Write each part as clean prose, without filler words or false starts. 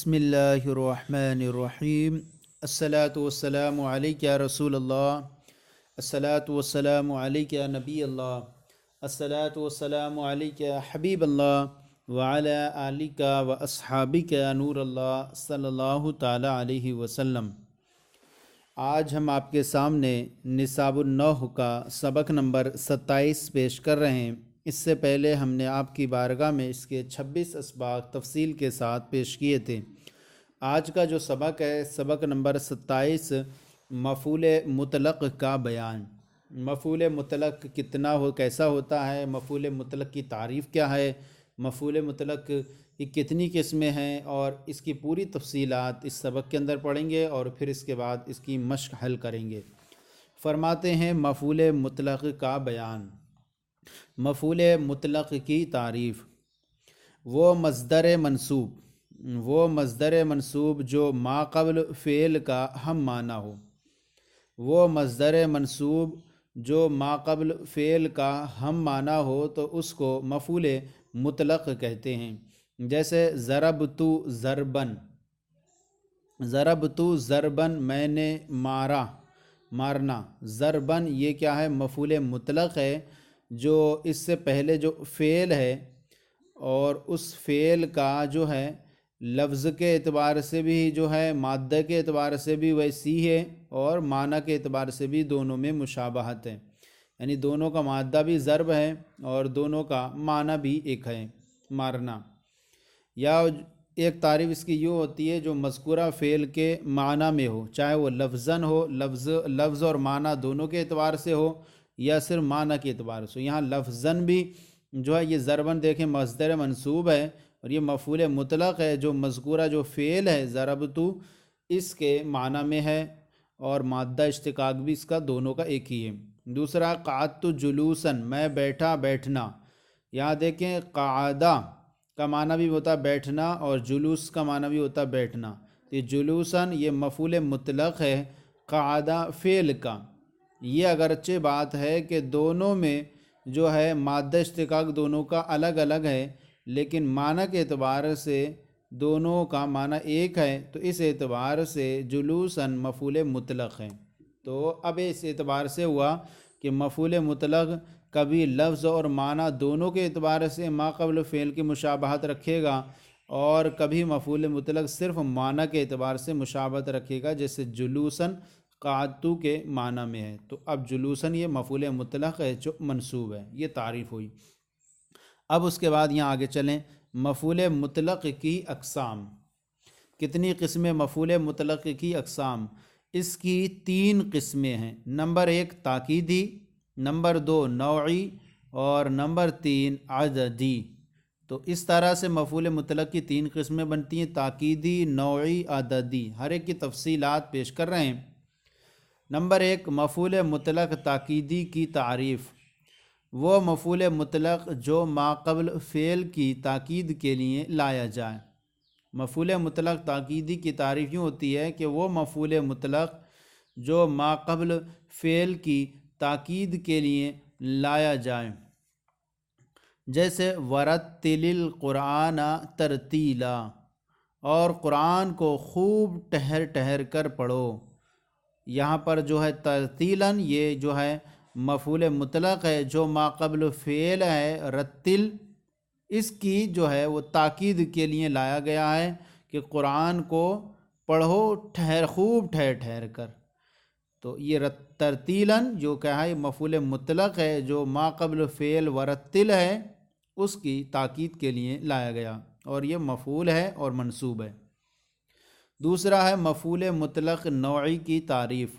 بسم اللہ الرحمن الرحیم الصلاۃ والسلام علیک یا رسول اللہ، الصلاۃ والسلام علیک یا نبی اللہ، الصلاۃ والسلام علیک یا حبیب اللہ وعلی آلک و اصحابک یا نور اللہ صلی اللہ تعالی علیہ وسلم۔ آج ہم آپ کے سامنے نصاب النحو کا سبق نمبر 27 پیش کر رہے ہیں۔ اس سے پہلے ہم نے آپ کی بارگاہ میں اس کے 26 اسباق تفصیل کے ساتھ پیش کیے تھے۔ آج کا جو سبق ہے، سبق نمبر 27، مفعول مطلق کا بیان۔ مفعول مطلق کتنا کیسا ہوتا ہے، مفعول مطلق کی تعریف کیا ہے، مفعول مطلق کی کتنی قسمیں ہیں، اور اس کی پوری تفصیلات اس سبق کے اندر پڑھیں گے اور پھر اس کے بعد اس کی مشق حل کریں گے۔ فرماتے ہیں مفعول مطلق کا بیان۔ مفعول مطلق کی تعریف: وہ مصدر منصوب جو ما قبل فعل کا ہم معنی ہو۔ وہ مصدر منصوب جو ما قبل فعل کا ہم معنی ہو تو اس کو مفعول مطلق کہتے ہیں۔ جیسے ضربت ضربن، میں نے مارنا۔ ضربن یہ کیا ہے؟ مفعول مطلق ہے، جو اس سے پہلے جو فعل ہے اور اس فعل کا جو ہے لفظ کے اعتبار سے بھی جو ہے مادہ کے اعتبار سے بھی ویسی ہے اور معنی کے اعتبار سے بھی دونوں میں مشابہت ہے، یعنی دونوں کا مادہ بھی ضرب ہے اور دونوں کا معنی بھی ایک ہے، مارنا۔ یا ایک تعریف اس کی یوں ہوتی ہے جو مذکورہ فعل کے معنی میں ہو، چاہے وہ لفظاً ہو، لفظ اور معنی دونوں کے اعتبار سے ہو، یا صرف معنی کے اعتبار سے۔ یہاں لفظاً بھی جو ہے یہ ضربن دیکھیں مصدر منصوب ہے اور یہ مفعول مطلق ہے، جو مذکورہ جو فعل ہے ضربتو اس کے معنی میں ہے اور مادہ اشتقاق بھی اس کا دونوں کا ایک ہی ہے۔ دوسرا قعدت جلوساً، میں بیٹھا، بیٹھنا۔ یہاں دیکھیں قعدہ کا معنی بھی ہوتا بیٹھنا اور جلوس کا معنی بھی ہوتا بیٹھنا۔ یہ جلوساً یہ مفعول مطلق ہے قعدہ فعل کا۔ یہ اگرچہ بات ہے کہ دونوں میں جو ہے مادہ اشتقاق دونوں کا الگ الگ ہے، لیکن معنی کے اعتبار سے دونوں کا معنی ایک ہے، تو اس اعتبار سے جلوساً مفعول مطلق ہے۔ تو اب اس اعتبار سے ہوا کہ مفعول مطلق کبھی لفظ اور معنی دونوں کے اعتبار سے ما قبل فعل کی مشابہت رکھے گا، اور کبھی مفعول مطلق صرف معنی کے اعتبار سے مشابہت رکھے گا، جیسے جلوساً قعدتو کے معنی میں ہے۔ تو اب جلوساً یہ مفعول مطلق ہے جو منصوب ہے، یہ تعریف ہوئی۔ اب اس کے بعد یہاں آگے چلیں، مفعول مطلق کی اقسام۔ کتنی قسمیں مفعول مطلق کی اقسام؟ اس کی 3 قسمیں ہیں۔ نمبر 1 تاکیدی، نمبر 2 نوعی، اور نمبر 3 عددی۔ تو اس طرح سے مفعول مطلق کی 3 قسمیں بنتی ہیں: تاکیدی، نوعی، عددی۔ ہر ایک کی تفصیلات پیش کر رہے ہیں۔ نمبر 1 مفعول مطلق تاکیدی کی تعریف: وہ مفعول مطلق جو ما قبل فعل کی تاکید کے لیے لایا جائے۔ مفعول مطلق تاکیدی کی تعریف یوں ہوتی ہے کہ وہ مفعول مطلق جو ما قبل فعل کی تاکید کے لیے لایا جائے، جیسے ورتل القرآن ترتیلا، اور قرآن کو خوب ٹھہر ٹھہر کر پڑھو۔ یہاں پر جو ہے ترتیلاً یہ جو ہے مفعول مطلق ہے جو ما قبل فعل ہے رتل، اس کی جو ہے وہ تاکید کے لیے لایا گیا ہے کہ قرآن کو پڑھو خوب ٹھہر ٹھہر کر۔ تو یہ ترتیلاً جو کہا ہے مفعول مطلق ہے جو ما قبل فعل ورتل ہے، اس کی تاکید کے لیے لایا گیا، اور یہ مفعول ہے اور منصوب ہے۔ دوسرا ہے مفعول مطلق نوعی کی تعریف: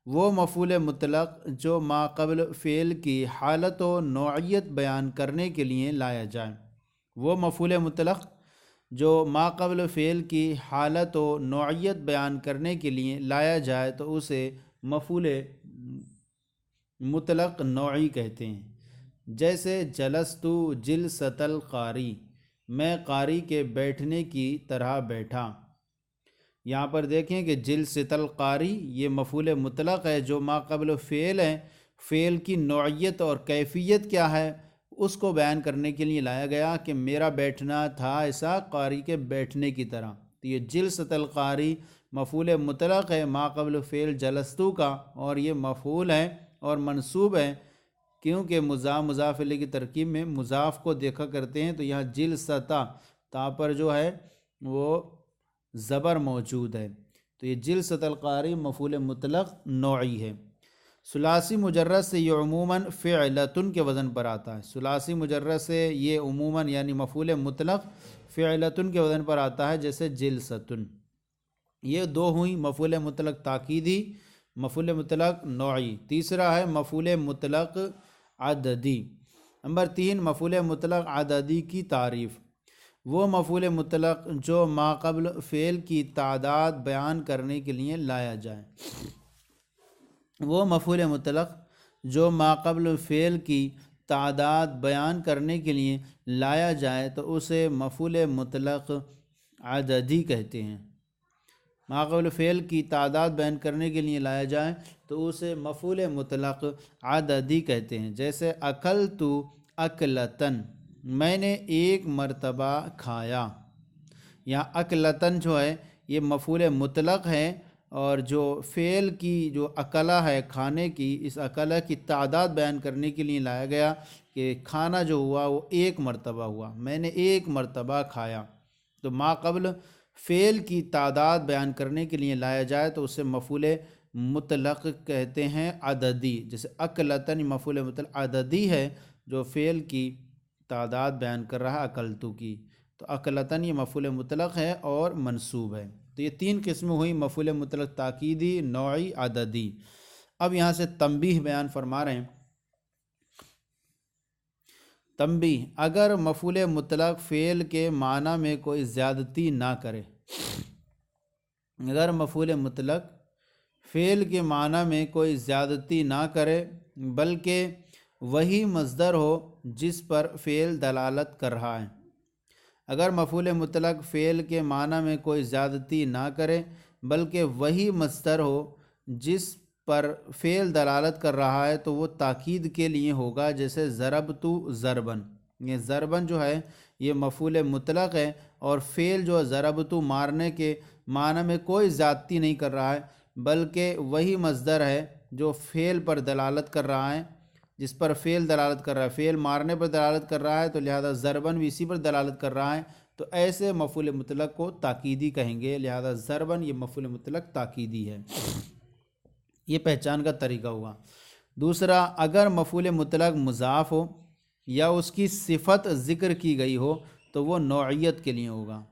وہ مفعول مطلق جو ما قبل فعل کی حالت و نوعیت بیان کرنے کے لیے لایا جائے۔ وہ مفعول مطلق جو ما قبل فعل کی حالت و نوعیت بیان کرنے کے لیے لایا جائے تو اسے مفعول مطلق نوعی کہتے ہیں۔ جیسے جلستو جلسۃ القاری، میں قاری کے بیٹھنے کی طرح بیٹھا۔ یہاں پر دیکھیں کہ جلسۃ القاری یہ مفعول مطلق ہے جو ما قبل فعل ہے، فعل کی نوعیت اور کیفیت کیا ہے اس کو بیان کرنے کے لیے لایا گیا کہ میرا بیٹھنا تھا ایسا قاری کے بیٹھنے کی طرح۔ تو یہ جلست القاری مفعول مطلق ہے ما قبل فعل جلستو کا، اور یہ مفعول ہے اور منصوب ہے کیونکہ مضاف الیہ کی ترکیب میں مضاف کو دیکھا کرتے ہیں، تو یہاں جلستا تا پر جو ہے وہ زبر موجود ہے، تو یہ جلست القاری مفعول مطلق نوعی ہے۔ ثلاثی مجرد سے یہ عموماً فعلتن کے وزن پر آتا ہے، ثلاثی مجرد سے یہ عموماً یعنی مفعول مطلق فعلتن کے وزن پر آتا ہے، جیسے جلستن۔ یہ دو ہوئی مفعول مطلق تاکیدی، مفعول مطلق نوعی۔ تیسرا ہے مفعول مطلق عددی۔ نمبر 3 مفعول مطلق عددی کی تعریف، وہ مفعول مطلق جو ما قبل فعل کی تعداد بیان کرنے کے لیے لایا جائے، وہ مفعول مطلق جو ما قبل فعل کی تعداد بیان کرنے کے لیے لایا جائے تو اسے مفعول مطلق عددی کہتے ہیں۔ ما قبل فعل کی تعداد بیان کرنے کے لیے لایا جائے تو اسے مفعول مطلق عددی کہتے ہیں، جیسے اکلت اکلتن، میں نے ایک مرتبہ کھایا۔ یہاں اکلتن جو ہے یہ مفعول مطلق ہے، اور جو فعل کی جو اکلا ہے کھانے کی، اس اکلا کی تعداد بیان کرنے کے لیے لایا گیا کہ کھانا جو ہوا وہ ایک مرتبہ ہوا، میں نے ایک مرتبہ کھایا۔ تو ما قبل فعل کی تعداد بیان کرنے کے لیے لایا جائے تو اسے مفعول مطلق کہتے ہیں عددی، جیسے اکلتن مفعول مطلق عددی ہے جو فعل کی تعداد بیان کر رہا ہے اکلتو کی، تو اکلتن یہ مفعول مطلق ہے اور منصوب ہے۔ تو یہ 3 قسمیں ہوئی مفعول مطلق تاکیدی، نوعی، عددی۔ اب یہاں سے تنبیہ بیان فرما رہے ہیں۔ تنبیہ، اگر مفعول مطلق فعل کے معنی میں کوئی زیادتی نہ کرے، اگر مفعول مطلق فعل کے معنی میں کوئی زیادتی نہ کرے بلکہ وہی مصدر ہو جس پر فعل دلالت کر رہا ہے، اگر مفعول مطلق فعل کے معنی میں کوئی زیادتی نہ کرے بلکہ وہی مصدر ہو جس پر فعل دلالت کر رہا ہے تو وہ تاکید کے لیے ہوگا، جیسے ضربت ضربن۔ یہ ضربن جو ہے یہ مفعول مطلق ہے، اور فعل جو ضربت مارنے کے معنی میں کوئی زیادتی نہیں کر رہا ہے بلکہ وہی مصدر ہے جو فعل پر دلالت کر رہا ہے، جس پر فعل دلالت کر رہا ہے، فعل مارنے پر دلالت کر رہا ہے تو لہذا ضربن بھی اسی پر دلالت کر رہا ہے، تو ایسے مفعول مطلق کو تاکیدی کہیں گے، لہذا ضربن یہ مفعول مطلق تاکیدی ہے۔ یہ پہچان کا طریقہ ہوا۔ دوسرا، اگر مفعول مطلق مضاف ہو یا اس کی صفت ذکر کی گئی ہو تو وہ نوعیت کے لیے ہوگا۔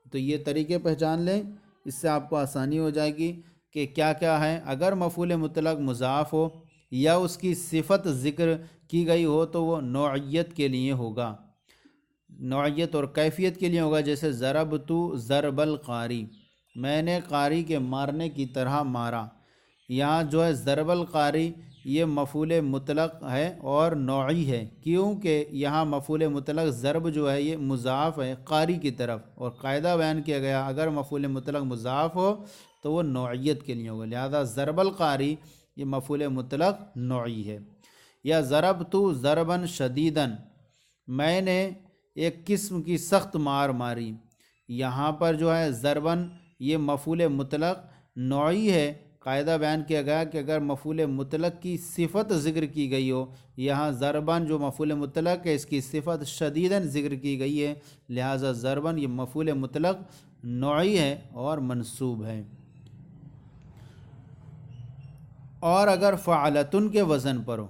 تو یہ طریقے پہچان لیں، اس سے آپ کو آسانی ہو جائے گی کہ کیا کیا ہے۔ اگر مفعول مطلق مضاف ہو یا اس کی صفت ذکر کی گئی ہو تو وہ نوعیت کے لیے ہوگا، نوعیت اور کیفیت کے لیے ہوگا، جیسے ضربت ضرب القاری، میں نے قاری کے مارنے کی طرح مارا۔ یہاں جو ہے ضرب القاری یہ مفعول مطلق ہے اور نوعی ہے، کیونکہ یہاں مفعول مطلق ضرب جو ہے یہ مضاف ہے قاری کی طرف، اور قاعدہ بیان کیا گیا اگر مفعول مطلق مضاف ہو تو وہ نوعیت کے لیے ہوگا، لہذا ضرب القاری یہ مفعول مطلق نوعی ہے۔ یا ضربت ضربا شدیداً، میں نے ایک قسم کی سخت مار ماری۔ یہاں پر جو ہے ضرباً یہ مفعول مطلق نوعی ہے، قاعدہ بیان کیا گیا کہ اگر مفعول مطلق کی صفت ذکر کی گئی ہو، یہاں ضرباً جو مفعول مطلق ہے اس کی صفت شدیداً ذکر کی گئی ہے، لہذا ضرباً یہ مفعول مطلق نوعی ہے اور منصوب ہے۔ اور اگر فعلتن کے وزن پر ہو،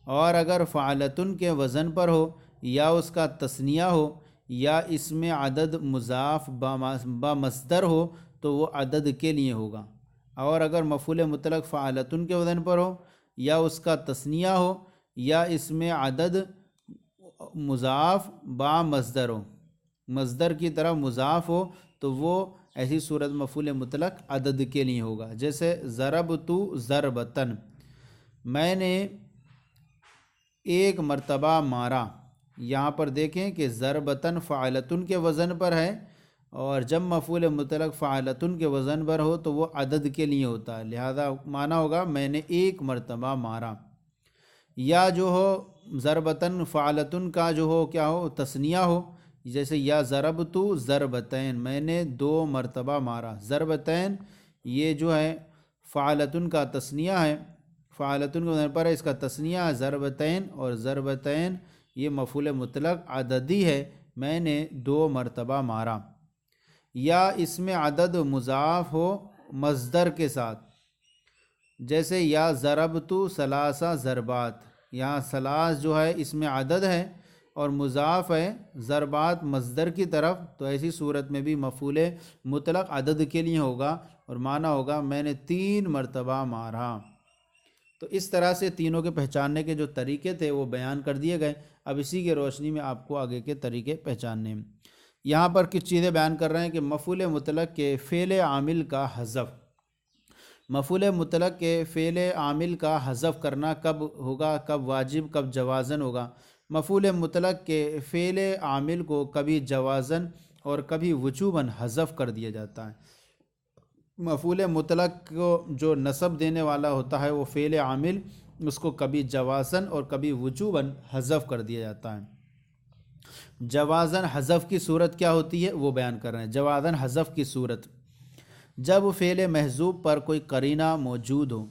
اور اگر فعلتن کے وزن پر ہو یا اس کا تثنیہ ہو یا اس میں عدد مضاف با مصدر ہو تو وہ عدد کے لیے ہوگا۔ اور اگر مفعول مطلق فعلتن کے وزن پر ہو یا اس کا تثنیہ ہو یا اس میں عدد مضاف با مصدر ہو، مصدر کی طرح مضاف ہو تو وہ ایسی صورت مفعول مطلق عدد کے لیے ہوگا، جیسے ضربت ضربتن، میں نے ایک مرتبہ مارا۔ یہاں پر دیکھیں کہ ضربتن فعلتن کے وزن پر ہے، اور جب مفعول مطلق فعلتن کے وزن پر ہو تو وہ عدد کے لیے ہوتا ہے، لہذا معنی ہوگا میں نے ایک مرتبہ مارا۔ یا جو ہو ضربتن فعلتن کا جو ہو کیا ہو تثنیہ ہو، جیسے یا ضربتو ضربتین، میں نے 2 مرتبہ مارا. ضربتین یہ جو ہے فعلتن کا تثنیہ ہے، فعلتن کے بنانے پر ہے، اس کا تثنیہ ہے ضربتین، اور ضربتین یہ مفعول مطلق عددی ہے، میں نے 2 مرتبہ مارا. یا اس میں عدد مضاف ہو مصدر کے ساتھ، جیسے یا ضربتو ثلاثہ ضربات، یہاں ثلاث جو ہے اس میں عدد ہے اور مضاف ہے ضربات مصدر کی طرف، تو ایسی صورت میں بھی مفعول مطلق عدد کے لیے ہوگا اور معنی ہوگا میں نے 3 مرتبہ مارا. تو اس طرح سے تینوں کے پہچاننے کے جو طریقے تھے وہ بیان کر دیے گئے. اب اسی کے روشنی میں آپ کو آگے کے طریقے پہچاننے ہیں. یہاں پر کچھ چیزیں بیان کر رہے ہیں کہ مفعول مطلق کے فعل عامل کا حذف. مفعول مطلق کے فعل عامل کا حذف کرنا کب ہوگا، کب واجب، کب جوازن ہوگا. مفعول مطلق کے فعل عامل کو کبھی جوازن اور کبھی وجوباً حذف کر دیا جاتا ہے. مفعول مطلق کو جو نصب دینے والا ہوتا ہے وہ فعل عامل، اس کو کبھی جوازن اور کبھی وجوباً حذف کر دیا جاتا ہے. جوازن حذف کی صورت کیا ہوتی ہے وہ بیان کر رہے ہیں. جوازن حذف کی صورت جب فعل محذوف پر کوئی قرینہ موجود ہو،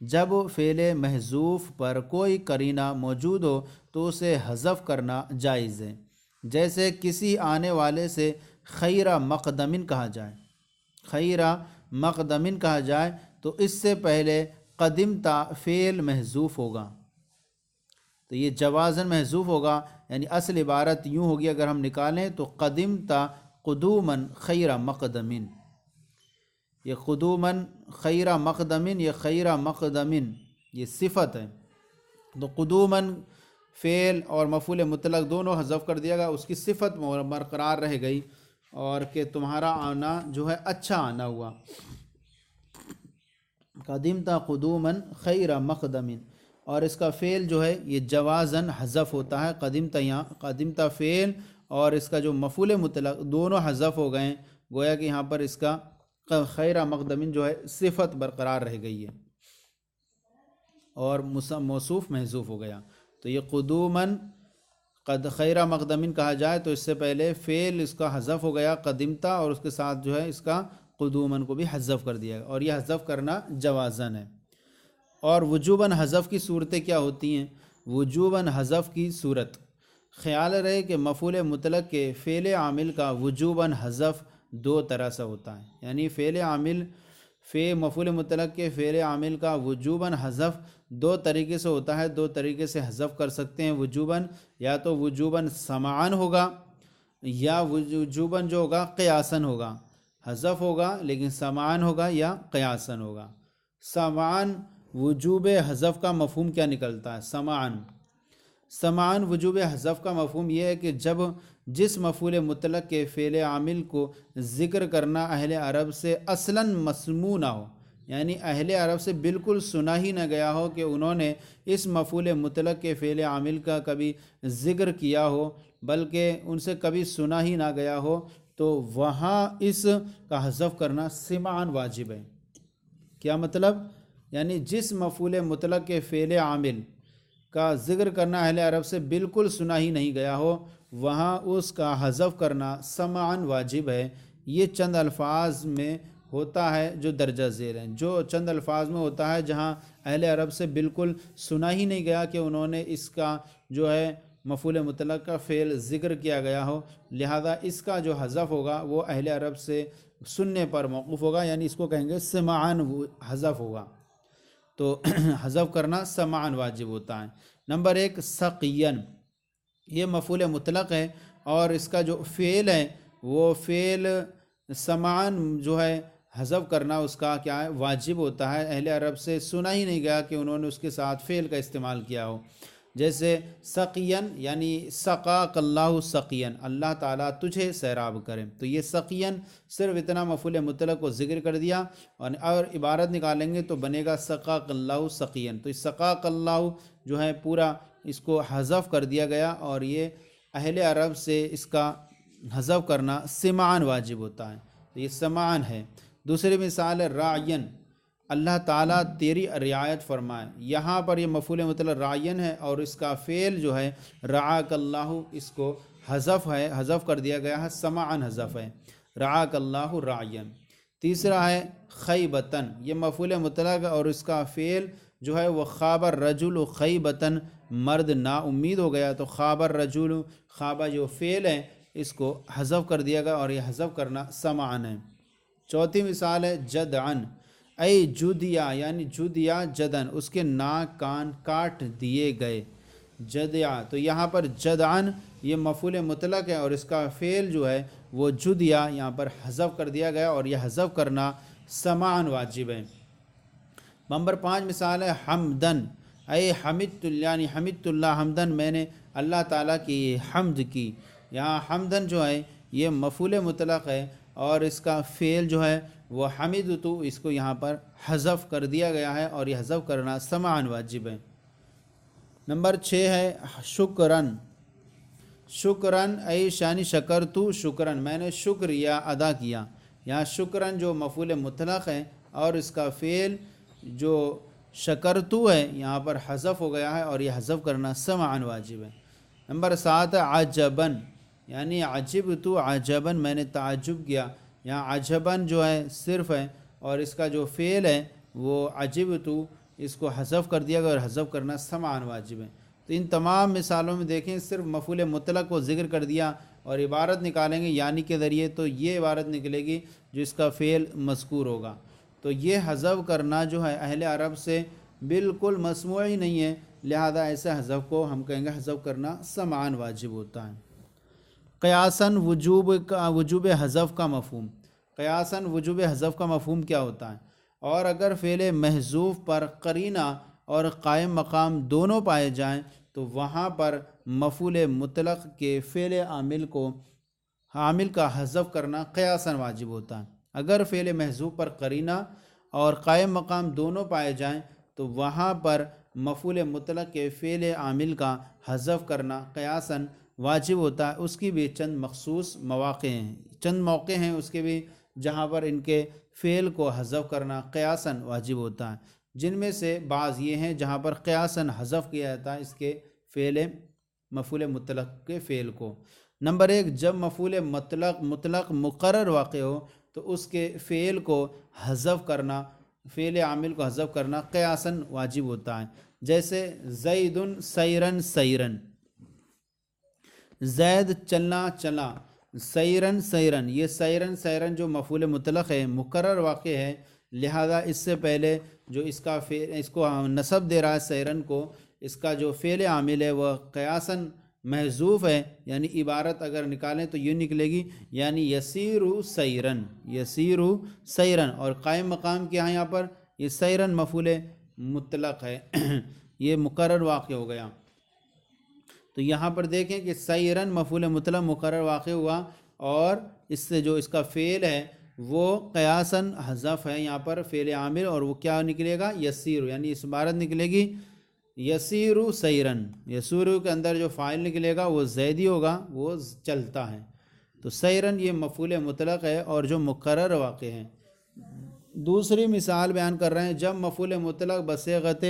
جب فعل محذوف پر کوئی قرینہ موجود ہو تو اسے حذف کرنا جائز ہے. جیسے کسی آنے والے سے خیرہ مقدمن کہا جائے، خیرہ مقدمن کہا جائے تو اس سے پہلے قدمتا فعل محذوف ہوگا، تو یہ جوازن محذوف ہوگا. یعنی اصل عبارت یوں ہوگی اگر ہم نکالیں تو قدمتا قدومن خیرہ مقدمن. یہ قدومن خیرہ مقدمن، یہ خیرہ مقدمن یہ صفت ہے، تو قدومن فعل اور مفعول مطلق دونوں حذف کر دیا گیا، اس کی صفت برقرار رہ گئی اور کہ تمہارا آنا جو ہے اچھا آنا ہوا. قدمتا قدومن خیرہ مقدمن، اور اس کا فعل جو ہے یہ جوازن حذف ہوتا ہے. قدمتا یہاں قدمتا فعل اور اس کا جو مفعول مطلق دونوں حذف ہو گئے، گویا کہ یہاں پر اس کا خیرہ مقدمن جو ہے صفت برقرار رہ گئی ہے اور موصوف محذوف ہو گیا. تو یہ قدومن قد خیرہ مقدمن کہا جائے تو اس سے پہلے فعل اس کا حذف ہو گیا قدمتا، اور اس کے ساتھ جو ہے اس کا قدومن کو بھی حذف کر دیا گیا، اور یہ حذف کرنا جوازن ہے. اور وجوباً حذف کی صورتیں کیا ہوتی ہیں؟ وجوباً حذف کی صورت، خیال رہے کہ مفعول مطلق کے فعل عامل کا وجوباً حذف 2 طرح سے ہوتا ہے. یعنی فعل عامل مفعول مطلق کے فعل عامل کا وجوباً حذف 2 طریقے سے ہوتا ہے. 2 طریقے سے حذف کر سکتے ہیں وجوباً، یا تو وجوباً سمعاً ہوگا یا وجوباً جو ہوگا قیاساً ہوگا. حذف ہوگا لیکن سمعاً ہوگا یا قیاساً ہوگا. سمعاً وجوب حذف کا مفہوم کیا نکلتا ہے؟ سمعاً وجوب حذف کا مفہوم یہ ہے کہ جب جس مفعول مطلق کے فعل عامل کو ذکر کرنا اہل عرب سے اصلاً مسموع نہ ہو، یعنی اہل عرب سے بالکل سنا ہی نہ گیا ہو کہ انہوں نے اس مفعول مطلق کے فعل عامل کا کبھی ذکر کیا ہو، بلکہ ان سے کبھی سنا ہی نہ گیا ہو، تو وہاں اس کا حذف کرنا سمعاً واجب ہے. کیا مطلب؟ یعنی جس مفعول مطلق کے فعل عامل کا ذکر کرنا اہل عرب سے بالکل سنا ہی نہیں گیا ہو، وہاں اس کا حذف کرنا سمعاً واجب ہے. یہ چند الفاظ میں ہوتا ہے جو درجہ ذیل ہیں. جو چند الفاظ میں ہوتا ہے جہاں اہل عرب سے بالکل سنا ہی نہیں گیا کہ انہوں نے اس کا جو ہے مفعول مطلق کا فعل ذکر کیا گیا ہو، لہذا اس کا جو حذف ہوگا وہ اہل عرب سے سننے پر موقوف ہوگا، یعنی اس کو کہیں گے سمعاً حذف ہوگا. تو حذف کرنا سمعاً واجب ہوتا ہے. نمبر 1 سقین، یہ مفعول مطلق ہے اور اس کا جو فعل ہے وہ فعل سمعاً جو ہے حذف کرنا اس کا کیا ہے؟ واجب ہوتا ہے. اہل عرب سے سنا ہی نہیں گیا کہ انہوں نے اس کے ساتھ فعل کا استعمال کیا ہو. جیسے سقین یعنی سقاک اللہ سقین، اللہ تعالیٰ تجھے سیراب کرے، تو یہ سقین صرف اتنا مفعول مطلق کو ذکر کر دیا، اور عبارت نکالیں گے تو بنے گا سقاک اللہ سقین. تو اس سقاک اللہ جو ہے پورا اس کو حذف کر دیا گیا، اور یہ اہل عرب سے اس کا حذف کرنا سمعاً واجب ہوتا ہے. تو یہ سمعاً ہے. دوسری مثال ہے راعین، اللہ تعالیٰ تیری رعایت فرمائے. یہاں پر یہ مفعول مطلق راعین ہے اور اس کا فعل جو ہے رعاک اللہ، اس کو حذف ہے، حذف کر دیا گیا ہے، سمعن حذف ہے، رعاک اللہ رعین۔ تیسرا ہے خیبتن، یہ مفعول مطلق اور اس کا فعل جو ہے وہ خواب الرجل خیبتن، مرد نا امید ہو گیا، تو خواب الرجل، خوابہ جو فعل ہے اس کو حذف کر دیا گیا اور یہ حذف کرنا سمعن ہے۔ چوتھی مثال ہے جدعن، اے جدیا یعنی جدیا جدن، اس کے ناک کان کاٹ دیے گئے، جدیا۔ تو یہاں پر جدعن یہ مفعول مطلق ہے اور اس کا فعل جو ہے وہ جدیا، یہاں پر حذف کر دیا گیا اور یہ حذف کرنا سمعن واجب ہے۔ نمبر 5 مثال ہے حمدن، اے حمدت یعنی حمدت اللہ حمدن، میں نے اللہ تعالیٰ کی حمد کی۔ یہاں حمدن جو ہے یہ مفعول مطلق ہے اور اس کا فعل جو ہے وہ حمدت، اس کو یہاں پر حذف کر دیا گیا ہے اور یہ حذف کرنا سمعن واجب ہے۔ نمبر 6 ہے شکرن، شکرن اے شانی شکرتو شکرن، میں نے شکریہ ادا کیا۔ یہاں شکرن جو مفعول مطلق ہے اور اس کا فعل جو شکرتو ہے یہاں پر حذف ہو گیا ہے اور یہ حذف کرنا سمعن واجب ہے۔ نمبر 7 عجبن، یعنی عجبتو عجبن، میں نے تعجب کیا۔ یہاں عجبن جو ہے صرف ہے اور اس کا جو فعل ہے وہ عجبتو، اس کو حذف کر دیا گیا اور حذف کرنا سمعن واجب ہے۔ تو ان تمام مثالوں میں دیکھیں صرف مفعول مطلق کو ذکر کر دیا اور عبارت نکالیں گے یعنی کے ذریعے تو یہ عبارت نکلے گی جو اس کا فعل مذکور ہوگا۔ تو یہ حذف کرنا جو ہے اہل عرب سے بالکل مسموع ہی نہیں ہے، لہذا ایسے حذف کو ہم کہیں گے حذف کرنا سمعن واجب ہوتا ہے۔ قیاساً وجوب حذف کا مفہوم، قیاساً وجوب حذف کا مفہوم کیا ہوتا ہے؟ اور اگر فعل محذوف پر قرینہ اور قائم مقام دونوں پائے جائیں تو وہاں پر مفعول مطلق کے فعل عامل کا حذف کرنا قیاساً واجب ہوتا ہے۔ اگر فعل محذوف پر قرینہ اور قائم مقام دونوں پائے جائیں تو وہاں پر مفعول مطلق کے فعل عامل کا حذف کرنا قیاساً واجب ہوتا ہے۔ اس کی بھی چند مخصوص مواقع ہیں، چند موقع ہیں اس کے بھی جہاں پر ان کے فعل کو حذف کرنا قیاساً واجب ہوتا ہے، جن میں سے بعض یہ ہیں جہاں پر قیاساً حذف کیا جاتا ہے اس کے فعل مفعول مطلق کے فعل کو۔ نمبر 1 جب مفعول مطلق مقرر واقع ہو تو اس کے فعل کو حذف کرنا، فعل عامل کو حذف کرنا قیاساً واجب ہوتا ہے۔ جیسے زید سیرن سیرن، زید چلنا چلا، سیرن سیرن، یہ سیرن سیرن جو مفعول مطلق ہے مقرر واقع ہے، لہذا اس سے پہلے جو اس کا اس کو نصب دے رہا ہے سیرن کو، اس کا جو فعل عامل ہے وہ قیاساً محذوف ہے، یعنی عبارت اگر نکالیں تو یہ نکلے گی یعنی یسیرو سیرن، یسیرو سیرن، اور قائم مقام کیا ہے یہاں پر یہ سیرن مفعول مطلق ہے یہ مقرر واقع ہو گیا۔ تو یہاں پر دیکھیں کہ سیرن مفعول مطلق مقرر واقع ہوا اور اس سے جو اس کا فعل ہے وہ قیاساً حذف ہے یہاں پر فعل عامل، اور وہ کیا نکلے گا یسیر، یعنی اس عبارت نکلے گی یسیرو سیرن، یسیرو کے اندر جو فاعل نکلے گا وہ زیدی ہوگا، وہ چلتا ہے۔ تو سیرن یہ مفعول مطلق ہے اور جو مقرر واقع ہے۔ دوسری مثال بیان کر رہے ہیں، جب مفعول مطلق بصیغت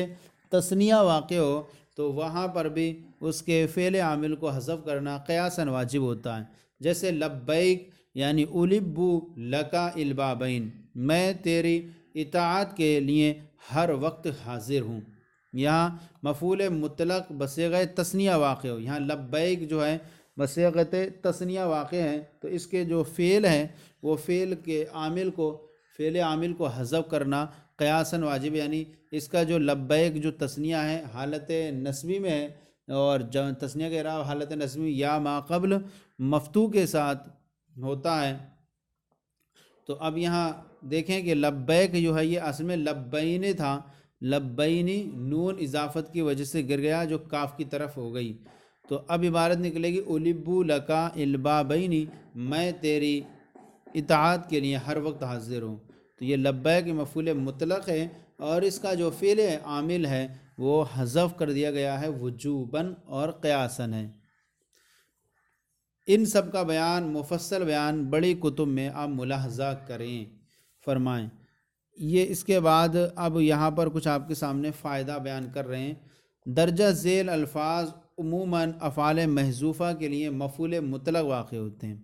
تثنیہ واقع ہو تو وہاں پر بھی اس کے فعل عامل کو حذف کرنا قیاساً واجب ہوتا ہے۔ جیسے لبیک یعنی البو لکا البابین، میں تیری اطاعت کے لیے ہر وقت حاضر ہوں۔ یہاں مفعول مطلق بصیغہ تثنیہ واقع ہو، یہاں لبیک جو ہے بصیغت تثنیہ واقع ہے تو اس کے جو فعل ہے وہ فعل کے عامل کو، فعل عامل کو حذف کرنا قیاساً واجب، یعنی اس کا جو لبیک جو تثنیہ ہے حالت نسبی میں ہے، اور جب تثنیہ کے اعراب حالت نسبی یا ما قبل مفتوح کے ساتھ ہوتا ہے، تو اب یہاں دیکھیں کہ لبیک جو ہے یہ اصل میں لبین تھا، لبینی نون اضافت کی وجہ سے گر گیا جو کاف کی طرف ہو گئی، تو اب عبارت نکلے گی البو لکا البابینی، میں تیری اطاعت کے لیے ہر وقت حاضر ہوں۔ تو یہ لبیک مفعول مطلق ہے اور اس کا جو فعل عامل ہے وہ حذف کر دیا گیا ہے وجوباً اور قیاساً ہے۔ ان سب کا بیان، مفصل بیان بڑی کتب میں آپ ملاحظہ کریں، فرمائیں۔ یہ اس کے بعد اب یہاں پر کچھ آپ کے سامنے فائدہ بیان کر رہے ہیں۔ درجہ ذیل الفاظ عموماً افعال محذوفہ کے لیے مفعول مطلق واقع ہوتے ہیں۔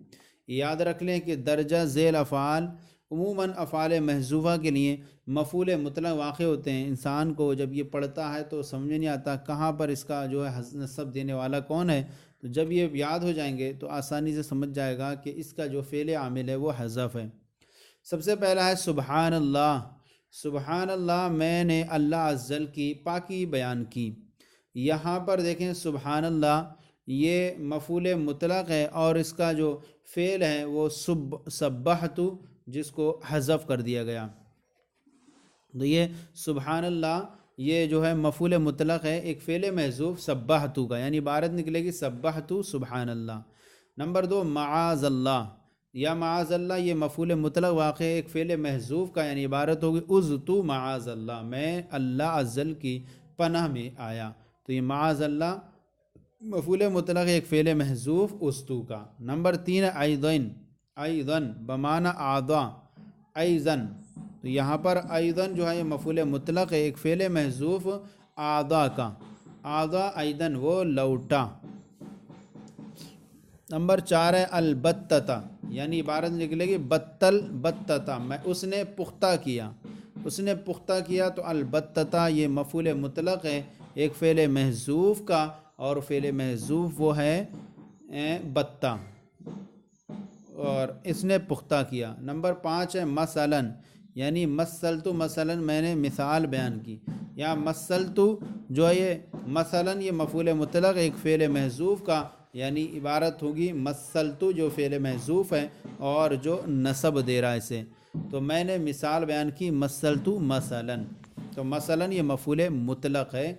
یاد رکھ لیں کہ درجہ ذیل افعال عموماً افعال محذوفہ کے لیے مفعول مطلق واقع ہوتے ہیں۔ انسان کو جب یہ پڑھتا ہے تو سمجھ نہیں آتا کہاں پر اس کا جو ہے نسب دینے والا کون ہے، تو جب یہ یاد ہو جائیں گے تو آسانی سے سمجھ جائے گا کہ اس کا جو فعل عامل ہے وہ حذف ہے۔ سب سے پہلا ہے سبحان اللہ۔ سبحان اللہ، میں نے اللہ عز وجل کی پاکی بیان کی۔ یہاں پر دیکھیں سبحان اللہ یہ مفعول مطلق ہے اور اس کا جو فعل ہے وہ سبحت، جس کو حذف کر دیا گیا۔ تو یہ سبحان اللہ یہ جو ہے مفعول مطلق ہے، ایک فعل محذوف سبحت کا، یعنی عبارت نکلے گی سبحت سبحان اللہ۔ نمبر 2 معاذ اللہ، یا معاذ اللہ یہ مفعول مطلق واقع ہے ایک فعل محذوف کا، یعنی عبارت ہوگی عذت معاذ اللہ، میں اللہ عز وجل کی پناہ میں آیا۔ تو یہ معاذ اللہ مفعول مطلق ایک فعل محذوف عذت کا۔ نمبر 3 ایضاً، ایضاً بمعنی اعضا، ایضاً، تو یہاں پر ایضاً جو ہے یہ مفعول مطلق ہے ایک فعل محذوف اعضا کا، اعضا ایضاً وہ لوٹا۔ نمبر 4 ہے البتہ، یعنی عبارت نکلے گی بتل بتتا، میں اس نے پختہ کیا، اس نے پختہ کیا، تو البتہ یہ مفعول مطلق ہے ایک فعل محذوف کا، اور فعل محذوف وہ ہے بتہ، اور اس نے پختہ کیا۔ نمبر 5 ہے مثلاً، یعنی مثلتو، مثلاً میں نے مثال بیان کی، یا مثلتو جو ہے یہ مثلاً یہ مفعول مطلق ایک فعل محذوف کا، یعنی عبارت ہوگی مثلتو جو فعل محذوف ہے اور جو نسب دے رہا ہے اسے، تو میں نے مثال بیان کی مثلتو مثلاً، تو مثلاً یہ مفعول مطلق ہے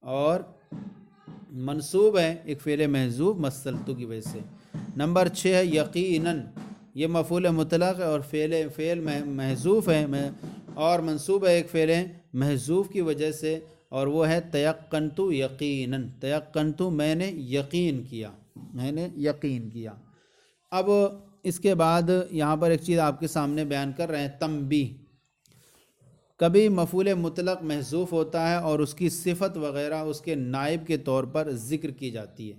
اور منصوب ہے ایک فعل محذوف مثلتو کی وجہ سے۔ نمبر 6 ہے یقیناً، یہ مفعول مطلق ہے اور فعل محذوف ہے اور منصوب ہے ایک فعل محذوف کی وجہ سے، اور وہ ہے تیقنتو یقیناً، تیقنتو میں نے یقین کیا، میں نے یقین کیا۔ اب اس کے بعد یہاں پر ایک چیز آپ کے سامنے بیان کر رہے ہیں، تنبیہ۔ کبھی مفعول مطلق محذوف ہوتا ہے اور اس کی صفت وغیرہ اس کے نائب کے طور پر ذکر کی جاتی ہے۔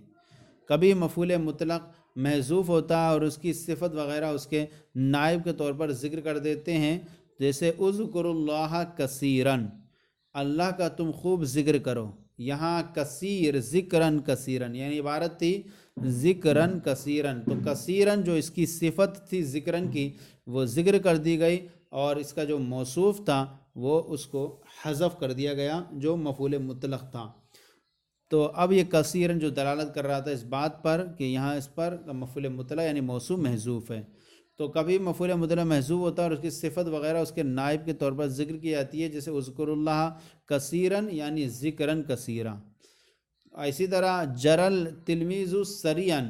کبھی مفعول مطلق محذوف ہوتا ہے اور اس کی صفت وغیرہ اس کے نائب کے طور پر ذکر کر دیتے ہیں، جیسے اذکروا اللہ کثیراً، اللہ کا تم خوب ذکر کرو۔ یہاں کثیر، ذکراً کثیراً، یعنی عبارت تھی ذکراً کثیراً، تو کثیراً جو اس کی صفت تھی ذکراً کی وہ ذکر کر دی گئی، اور اس کا جو موصوف تھا وہ اس کو حذف کر دیا گیا جو مفعول مطلق تھا۔ تو اب یہ کثیراً جو دلالت کر رہا تھا اس بات پر کہ یہاں اس پر مفعول مطلق یعنی موصوف محذوف ہے، تو کبھی مفعول مطلق محذوف ہوتا ہے اور اس کی صفت وغیرہ اس کے نائب کے طور پر ذکر کی جاتی ہے، جیسے اذکروا اللہ کثیراً یعنی ذکراً کثیرا۔ اسی طرح جرل تلمیذ سریعاً،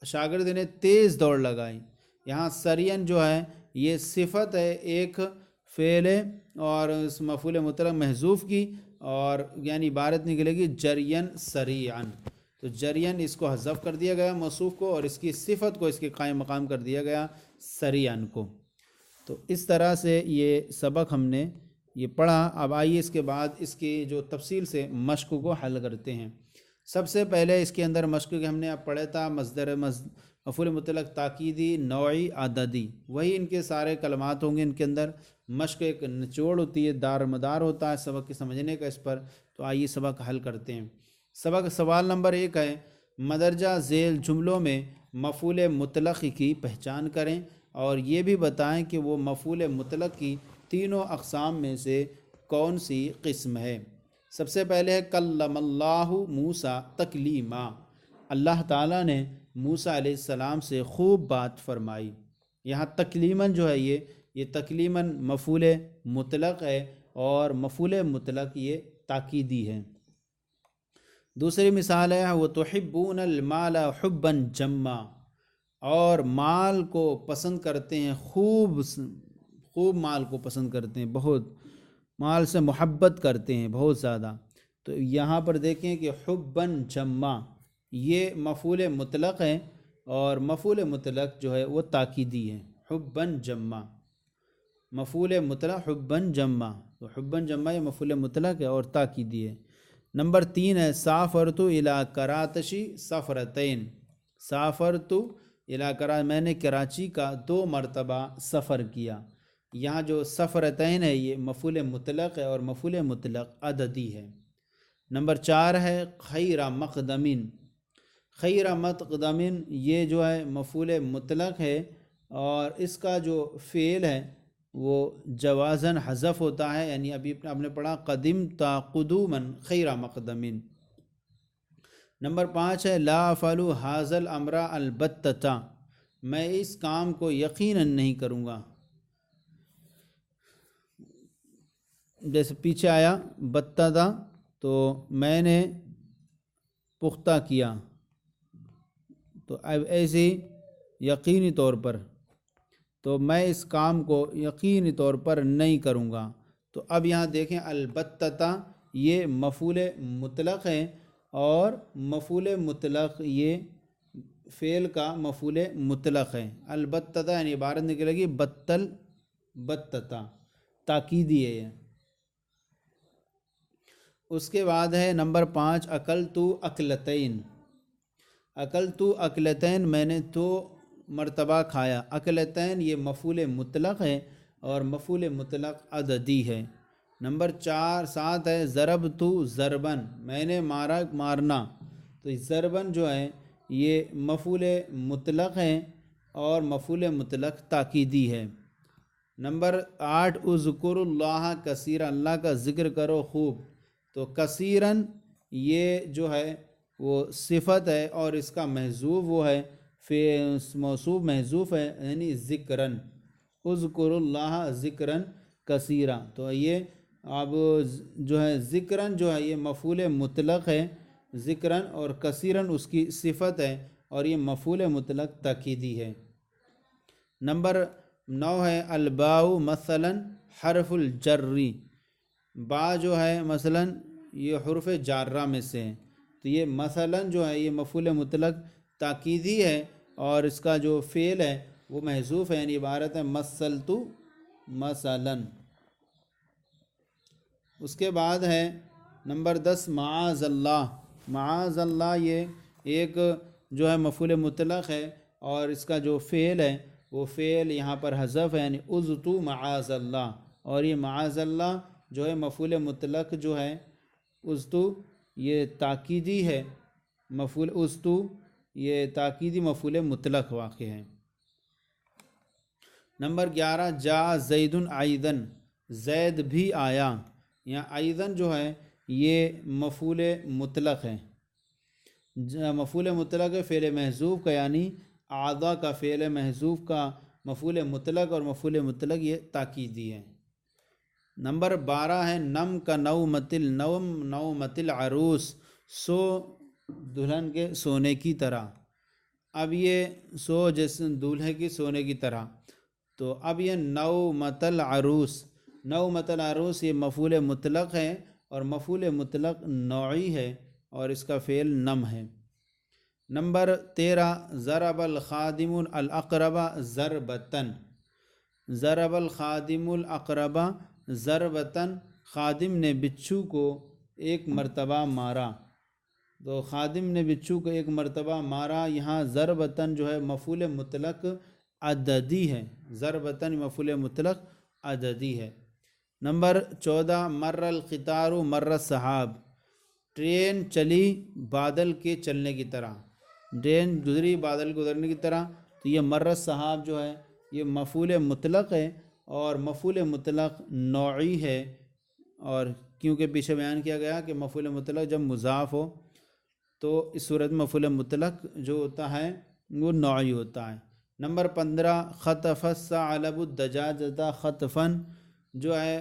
شاگرد نے تیز دوڑ لگائی، یہاں سریعاً جو ہے یہ صفت ہے ایک فعل اور اس مفعول مطلق محذوف کی، اور یعنی عبارت نکلے گی جریاً سریعاً، تو جریاً اس کو حذف کر دیا گیا موصوف کو، اور اس کی صفت کو اس کے قائم مقام کر دیا گیا سریعاً کو۔ تو اس طرح سے یہ سبق ہم نے یہ پڑھا۔ اب آئیے اس کے بعد اس کی جو تفصیل سے مشق کو حل کرتے ہیں۔ سب سے پہلے اس کے اندر مشق کے ہم نے اب پڑھا تھا مصدر مفعول مطلق تاکیدی، نوعی، عددی، وہی ان کے سارے کلمات ہوں گے۔ ان کے اندر مشق ایک نچوڑ ہوتی ہے، دار مدار ہوتا ہے سبق کے سمجھنے کا اس پر۔ تو آئیے سبق حل کرتے ہیں۔ سبق سوال نمبر 1 ہے، مدرجہ ذیل جملوں میں مفعول مطلق کی پہچان کریں اور یہ بھی بتائیں کہ وہ مفعول مطلق کی تینوں اقسام میں سے کون سی قسم ہے۔ سب سے پہلے ہے کلم اللہ موسیٰ تکلیما، اللہ تعالیٰ نے موسیٰ علیہ السلام سے خوب بات فرمائی۔ یہاں تکلیماً جو ہے یہ تکلیماً مفعول مطلق ہے اور مفعول مطلق یہ تاکیدی ہے۔ دوسری مثال ہے وَتُحِبُّونَ الْمَالَ حُبًّا جَمًّا، اور مال کو پسند کرتے ہیں، خوب مال کو پسند کرتے ہیں، بہت مال سے محبت کرتے ہیں بہت زیادہ۔ تو یہاں پر دیکھیں کہ حُبًّا جَمًّا یہ مفعول مطلق ہے اور مفعول مطلق جو ہے وہ تاکیدی ہے۔ حُبًّا جَمًّا مفعول مطلق حُبًّا جَمًّا، تو حُبًّا جَمًّا یہ مفعول مطلق ہے اور تاکیدی ہے۔ نمبر 3 ہے سافرتو الی کراتشی سفرتین، سافرتو الی کرا، میں نے کراچی کا 2 مرتبہ سفر کیا۔ یہاں جو سفرتین ہے یہ مفعول مطلق ہے اور مفعول مطلق عددی ہے۔ نمبر 4 ہے خیر مقدمین، خیر مقدمین یہ جو ہے مفعول مطلق ہے اور اس کا جو فعل ہے وہ جوازاً حذف ہوتا ہے، یعنی ابھی آپ نے پڑھا قدمتا قدوماً خیر مقدمین۔ نمبر 5 ہے لا افعل ھذا الامر البتۃ، میں اس کام کو یقیناً نہیں کروں گا۔ جیسے پیچھے آیا بتۃ تو میں نے پختہ کیا، تو اب ایسے یقینی طور پر، تو میں اس کام کو یقینی طور پر نہیں کروں گا۔ تو اب یہاں دیکھیں البتۃ یہ مفعول مطلق ہے اور مفعول مطلق یہ فعل کا مفعول مطلق ہے۔ البتۃ یعنی عبارت نکلے گی بتل بتۃ، تاکیدی ہے یہ۔ اس کے بعد ہے نمبر 5 اکلتو اکلتین، اکلتو اکلتین میں نے 2 مرتبہ کھایا۔ اکلتین یہ مفعول مطلق ہے اور مفعول مطلق عددی ہے۔ نمبر 7 ہے ضربتو ضربن، میں نے مارا مارنا، تو ضربن جو ہے یہ مفعول مطلق ہے اور مفعول مطلق تاکیدی ہے۔ نمبر 8 اذکر اللہ کثیرا، اللہ کا ذکر کرو خوب، تو کثیراً یہ جو ہے وہ صفت ہے اور اس کا محذوف وہ ہے موصوف محذوف ہے، یعنی ذکراً، اذکر اللہ ذکراً کثیرا، تو یہ اب جو ہے ذکراً جو ہے یہ مفعول مطلق ہے ذکراً، اور کثیراً اس کی صفت ہے اور یہ مفعول مطلق تاکیدی ہے۔ نمبر 9 ہے الباء مثلا حرف الجری، با جو ہے مثلا یہ حرف جارہ میں سے ہے، تو یہ مثلا جو ہے یہ مفعول مطلق تاکیدی ہے اور اس کا جو فعل ہے وہ محذوف ہے، یعنی عبارت ہے مثلتو مثلا۔ اس کے بعد ہے نمبر 10 معاذ اللہ، معاذ اللہ یہ ایک جو ہے مفعول مطلق ہے اور اس کا جو فعل ہے وہ فعل یہاں پر حذف ہے، یعنی اذتو معاذ اللہ، اور یہ معاذ اللہ جو ہے مفعول مطلق جو ہے اذتو یہ تاکیدی ہے، مفعول اذتو یہ تاکیدی مفعول مطلق واقع ہے۔ نمبر 11 جاء زید ایضاً، زید بھی آیا، یہاں ایضاً جو ہے یہ مفعول مطلق ہے، مفعول مطلق ہے فعل محذوف کا، یعنی اعضا کا فعل محذوف کا مفعول مطلق، اور مفعول مطلق یہ تاکیدی ہے۔ نمبر 12 ہے نم کا نومت النوم نومت العروس، سو دلہن کے سونے کی طرح۔ اب یہ سو جیسے دولہے کی سونے کی طرح، تو اب یہ نومت العروس، نومت العروس یہ مفعول مطلق ہے اور مفعول مطلق نوعی ہے اور اس کا فعل نم ہے۔ نمبر 13 ضرب الخادم الاقرب ضربتن، ضرب الخادم الاقرب ضربتن، خادم نے بچھو کو 1 مرتبہ مارا، تو خادم نے بچھو کو 1 مرتبہ مارا، یہاں ضربتن جو ہے مفعول مطلق عددی ہے، ضربتن مفعول مطلق عددی ہے۔ نمبر 14 مر القطار مر السحاب، ٹرین چلی بادل کے چلنے کی طرح، ٹرین گزری بادل گزرنے کی طرح، تو یہ مر السحاب جو ہے یہ مفعول مطلق ہے اور مفعول مطلق نوعی ہے، اور کیونکہ پیچھے بیان کیا گیا کہ مفعول مطلق جب مضاف ہو تو اس صورت میں مفعول مطلق جو ہوتا ہے وہ نوعی ہوتا ہے۔ نمبر 15 خطف الثعلب الدجاجۃ خطفا، جو ہے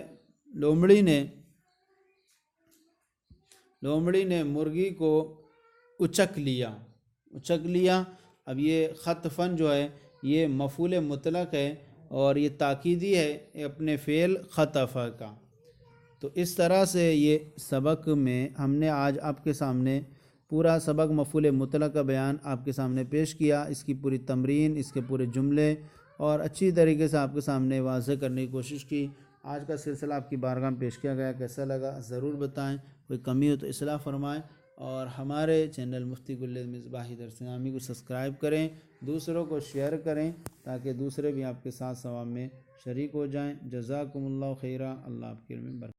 لومڑی نے مرغی کو اچک لیا، اچک لیا۔ اب یہ خطفن جو ہے یہ مفعول مطلق ہے اور یہ تاکیدی ہے اپنے فعل خطف کا۔ تو اس طرح سے یہ سبق میں ہم نے آج آپ کے سامنے پورا سبق مفعول مطلق کا بیان آپ کے سامنے پیش کیا، اس کی پوری تمرین، اس کے پورے جملے اور اچھی طریقے سے آپ کے سامنے واضح کرنے کی کوشش کی۔ آج کا سلسلہ آپ کی بارگاہ میں پیش کیا گیا، کیسا لگا ضرور بتائیں، کوئی کمی ہو تو اصلاح فرمائیں، اور ہمارے چینل مفتی گل مصباحی درس نامی کو سبسکرائب کریں، دوسروں کو شیئر کریں تاکہ دوسرے بھی آپ کے ساتھ ثواب میں شریک ہو جائیں۔ جزاکم اللہ خیرہ، اللہ آپ کے علم میں برکت